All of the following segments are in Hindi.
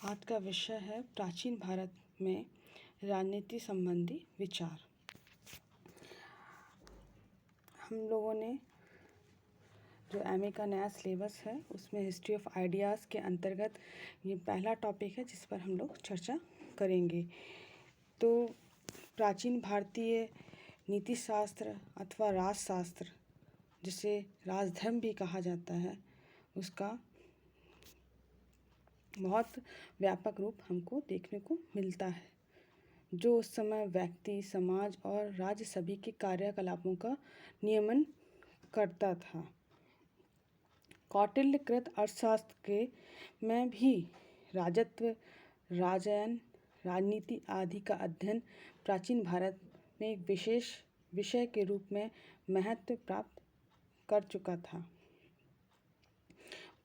आज का विषय है प्राचीन भारत में राजनीति संबंधी विचार। हम लोगों ने जो एमए का नया सिलेबस है उसमें हिस्ट्री ऑफ आइडियाज़ के अंतर्गत ये पहला टॉपिक है जिस पर हम लोग चर्चा करेंगे। तो प्राचीन भारतीय नीति शास्त्र अथवा राजशास्त्र, जिसे राजधर्म भी कहा जाता है, उसका बहुत व्यापक रूप हमको देखने को मिलता है, जो उस समय व्यक्ति, समाज और राज्य सभी के कार्यकलापों का नियमन करता था। कौटिल्यकृत अर्थशास्त्र के में भी राजत्व, राजयन, राजनीति आदि का अध्ययन प्राचीन भारत में एक विशेष विषय के रूप में महत्व प्राप्त कर चुका था।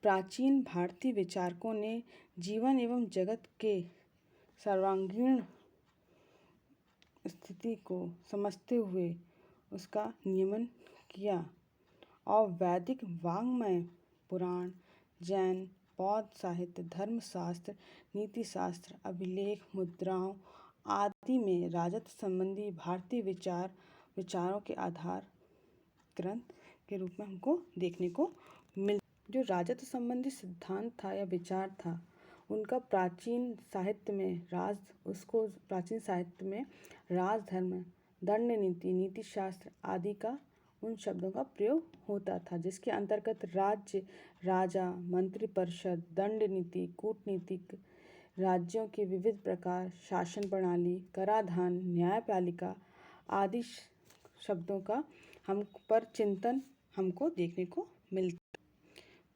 प्राचीन भारतीय विचारकों ने जीवन एवं जगत के सर्वांगीण स्थिति को समझते हुए उसका नियमन किया और वैदिक वाङ्मय, पुराण, जैन, बौद्ध साहित्य, धर्मशास्त्र, नीतिशास्त्र, अभिलेख, मुद्राओं आदि में राजत्व संबंधी भारतीय विचारों के आधार ग्रंथ के रूप में हमको देखने को मिल। जो राजत्व संबंधी सिद्धांत था या विचार था, उनका प्राचीन साहित्य में राजधर्म, दंड नीति, नीतिशास्त्र आदि का उन शब्दों का प्रयोग होता था, जिसके अंतर्गत राज्य, राजा, मंत्रिपरिषद, दंड नीति, कूटनीतिक, राज्यों के विविध प्रकार, शासन प्रणाली, कराधान, न्यायपालिका आदि शब्दों का हम पर चिंतन हमको देखने को मिलता।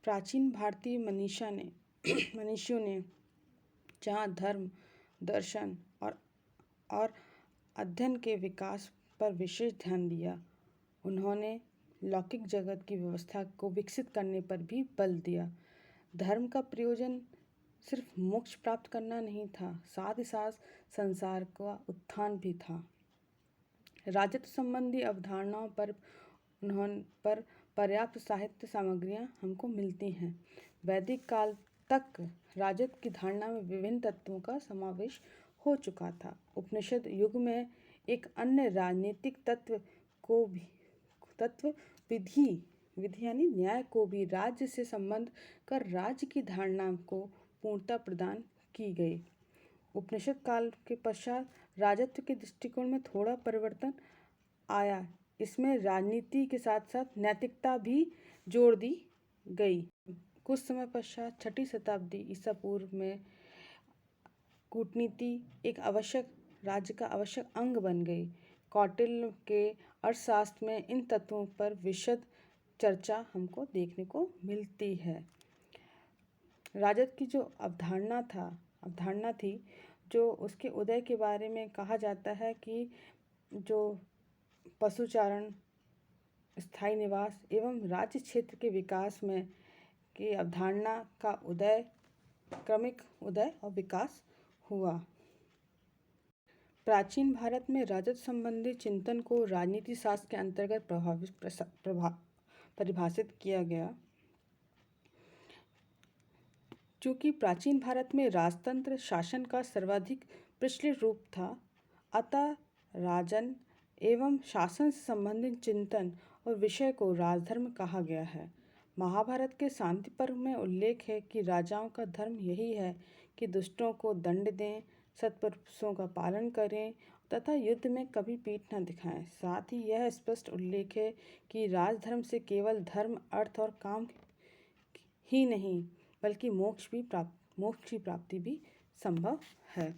प्राचीन भारतीय मनीषियों ने जहाँ धर्म, दर्शन और अध्ययन के विकास पर विशेष ध्यान दिया, उन्होंने लौकिक जगत की व्यवस्था को विकसित करने पर भी बल दिया। धर्म का प्रयोजन सिर्फ मोक्ष प्राप्त करना नहीं था, साथ ही साथ संसार का उत्थान भी था। राजत्व संबंधी अवधारणाओं पर पर्याप्त साहित्य सामग्रियां हमको मिलती हैं। वैदिक काल तक राजत्व की धारणा में विभिन्न तत्वों का समावेश हो चुका था। उपनिषद युग में एक अन्य राजनीतिक विधि यानी न्याय को भी राज्य से संबंध कर राज्य की धारणा को पूर्णता प्रदान की गई। उपनिषद काल के पश्चात राजत्व के दृष्टिकोण में थोड़ा परिवर्तन आया। इसमें राजनीति के साथ साथ नैतिकता भी जोड़ दी गई। कुछ समय पश्चात 6ठी शताब्दी ईसा पूर्व में कूटनीति एक राज्य का आवश्यक अंग बन गई। कौटिल्य के अर्थशास्त्र में इन तत्वों पर विशद चर्चा हमको देखने को मिलती है। राजत्व की जो अवधारणा थी, जो उसके उदय के बारे में कहा जाता है कि जो पशुचारण, स्थायी निवास एवं राज्य क्षेत्र के विकास में की अवधारणा का क्रमिक उदय और विकास हुआ। प्राचीन भारत में राजत्व संबंधी चिंतन को राजनीति शास्त्र के अंतर्गत परिभाषित किया गया। चूँकि प्राचीन भारत में राजतंत्र शासन का सर्वाधिक प्रचलित रूप था, अतः राजन एवं शासन से संबंधित चिंतन और विषय को राजधर्म कहा गया है। महाभारत के शांति पर्व में उल्लेख है कि राजाओं का धर्म यही है कि दुष्टों को दंड दें, सत्पुरुषों का पालन करें तथा युद्ध में कभी पीठ न दिखाएं। साथ ही यह स्पष्ट उल्लेख है कि राजधर्म से केवल धर्म, अर्थ और काम ही नहीं बल्कि मोक्ष की प्राप्ति भी संभव है।